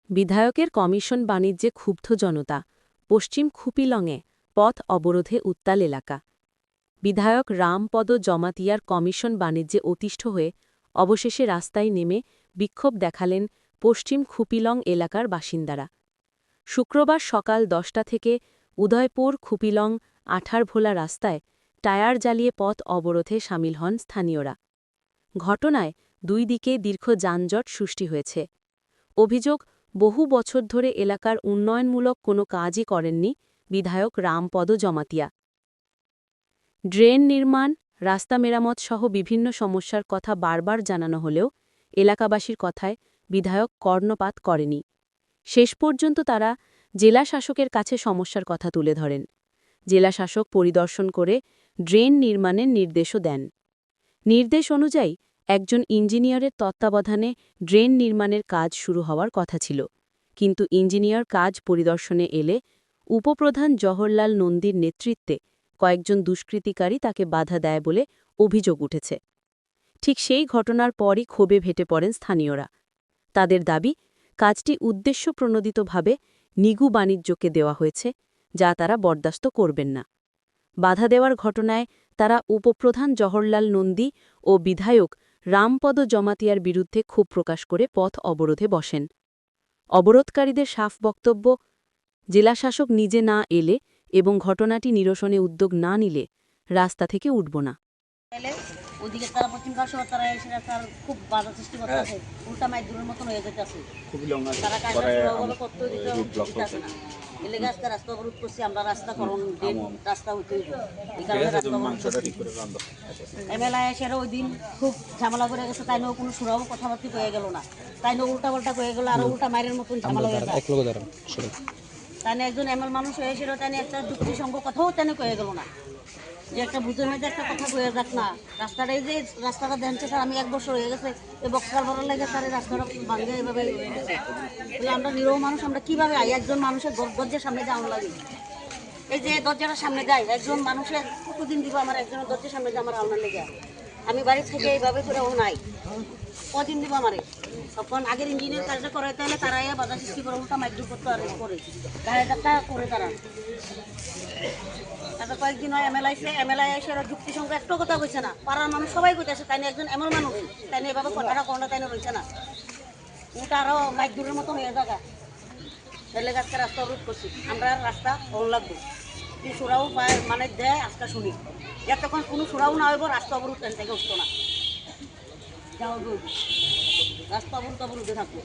বিধায়কের কমিশন বাণিজ্যে ক্ষুব্ধ জনতা, পশ্চিম খুপিলংয়ে পথ অবরোধে উত্তাল এলাকা। বিধায়ক রামপদ জমাতিয়ার কমিশন বাণিজ্যে অতিষ্ঠ হয়ে অবশেষে রাস্তায় নেমে বিক্ষোভ দেখালেন পশ্চিম খুপিলং এলাকার বাসিন্দারা। শুক্রবার সকাল 10টা থেকে উদয়পুর খুপিলং আঠারভোলা রাস্তায় টায়ার জ্বালিয়ে পথ অবরোধে সামিল হন স্থানীয়রা। ঘটনায় দুই দিকে দীর্ঘ যানজট সৃষ্টি হয়েছে। অভিযোগ, বহু বছর ধরে এলাকার উন্নয়নমূলক কোনো কাজই করেননি বিধায়ক রামপদ জমাতিয়া। ড্রেন নির্মাণ, রাস্তা মেরামত সহ বিভিন্ন সমস্যার কথা বারবার জানানো হলেও এলাকাবাসীর কথায় বিধায়ক কর্ণপাত করেনি। শেষ পর্যন্ত তারা জেলা শাসকের কাছে সমস্যার কথা তুলে ধরেন। জেলা শাসক পরিদর্শন করে ড্রেন নির্মাণের নির্দেশও দেন। নির্দেশ অনুযায়ী একজন ইঞ্জিনিয়ারের তত্ত্বাবধানে ড্রেন নির্মাণের কাজ শুরু হওয়ার কথা ছিল, কিন্তু ইঞ্জিনিয়ার কাজ পরিদর্শনে এলে উপপ্রধান জওহরলাল নন্দীর নেতৃত্বে কয়েকজন দুষ্কৃতিকারী তাকে বাধা দেয় বলে অভিযোগ উঠেছে। ঠিক সেই ঘটনার পরই ক্ষোভে ফেটে পড়েন স্থানীয়রা। তাদের দাবি, কাজটি উদ্দেশ্যপ্রণোদিতভাবে নিগু বাণিজ্যকে দেওয়া হয়েছে, যা তারা বরদাস্ত করবেন না। বাধা দেওয়ার ঘটনায় তারা উপপ্রধান জওহরলাল নন্দী ও বিধায়ক রামপদ জমাতিয়ার বিরুদ্ধে ক্ষোভ প্রকাশ করে পথ অবরোধে বসেন। অবরোধকারীদের সাফ বক্তব্য, জেলাশাসক নিজে না এলে এবং ঘটনাটি নিরসনে উদ্যোগ না নিলে রাস্তা থেকে উঠব না। ওদিকে তারা পশ্চিম পাশে তারা এসে তার খুব বাধা সৃষ্টি করতেছে, উল্টা মাইক দূরের মতন হয়ে যেতেছে। তারা কাজটা শুরু করতে দিতেছে না। এলাকা আজকে রাস্তা অবরোধ করছি আমরা, রাস্তা করুন, রাস্তা হইতে হইব। এই কারণে রাস্তা অবরোধ করছি। এমএলএ এসে ওই দিন খুব ঝামেলা করে গেছে, তাই কোনো সুরাও কথাবার্তা কয়ে গেল না, তাই উল্টা পাল্টা কয়ে গেল, আর উল্টা মাইরের মতন ঝামেলা হয়ে যায়। তাই একজন এমএল মানুষ হয়েছিল, তাই একটা যুক্তিসঙ্গ কথাও তেনে কয়ে গেল না, যে একটা বুঝে মধ্যে একটা কথা কয়ে যাক না। রাস্তাটাই যে রাস্তাটা দেনছে স্যার, আমি 1 বছর হয়ে গেছে এই বক্সার ভরার লেগে স্যার, এই রাস্তাটা ভাঙে এইভাবে বলে আমরা নিরহ মানুষ, আমরা কীভাবে একজন মানুষের দরজার সামনে যাওয়া লাগে। এই যে দরজাটার সামনে যাই, একজন মানুষের কতদিন দিব আমার একজনের দরজার সামনে যে আমার আলনার লেগে, আমি বাড়ি থেকে এইভাবে করে ও নাই কদিন দিব আমারে। তখন আগের ইঞ্জিনিয়ার কাজটা করাইতে হলে তারা বাধা সৃষ্টি করে উল্টা মাইগ্রেট করতে আর করে গাড়িটা করে তারা। তারপর কয়েকদিন হয় এমএলএ এসে যুক্তিসঙ্গ একটু কথা কইছে না, পাড়ার মানুষ সবাই কইতেছে, তাই না একজন এমন মানুষ, তাই না এভাবে কথাটা কোনটা তাই না রয়েছে না, ওটা আরও মাইক দূরের মতন হয়ে থাকা। ছেলে গাছকে রাস্তা অবরোধ করছি আমরা, রাস্তা অন লাগবে কি সুরাও মানে দেয় আজকে শুনি, যতক্ষণ কোনো সুরাও না হইব রাস্তা অবরোধ থেকে উঠতো না, যাও রাস্তা অবরোধে থাকবো।